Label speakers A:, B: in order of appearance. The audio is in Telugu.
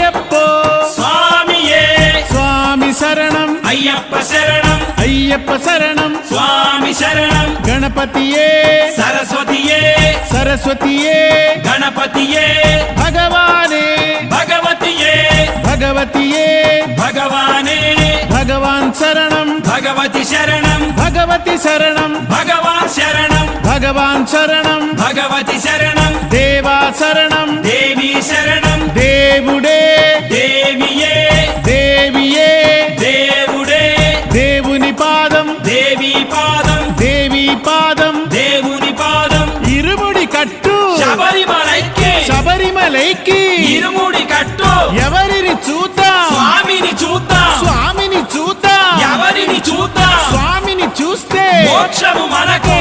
A: అయ్యప్పో
B: స్వామియే
A: స్వామి శరణం
B: అయ్యప్ప శరణం
A: అయ్యప్ప శరణం
B: స్వామి శరణం
A: గణపతియే
B: సరస్వతియే
A: సరస్వతియే
B: గణపతియే
A: భగవానే
B: భగవతియే
A: భగవతియే
B: భగవానే
A: భగవాన్ శరణం
B: భగవతి శరణం
A: భగవతి శరణం
B: భగవాన్ శరణం
A: భగవాన్ శరణం
B: భగవతి శరణం
A: దేవా శరణం
B: దేవి శరణం
A: దేవుడే
B: దేవియే
A: దేవియే
B: దేవుడే
A: దేవుని పాదం
B: దేవి పాదం
A: దేవి పాదం
B: దేవుని పాదం
A: ఇరుముడి కట్టు
B: శబరిమలైకి
A: శబరిమలైకి
B: ఇరుముడి కట్టు
A: ఎవరిని చూద్దాం
B: స్వామిని చూద్దాం
A: స్వామిని చూద్దాం
B: ఎవరిని చూద్దాం
A: స్వామిని చూస్తే
B: మోక్షము మనకు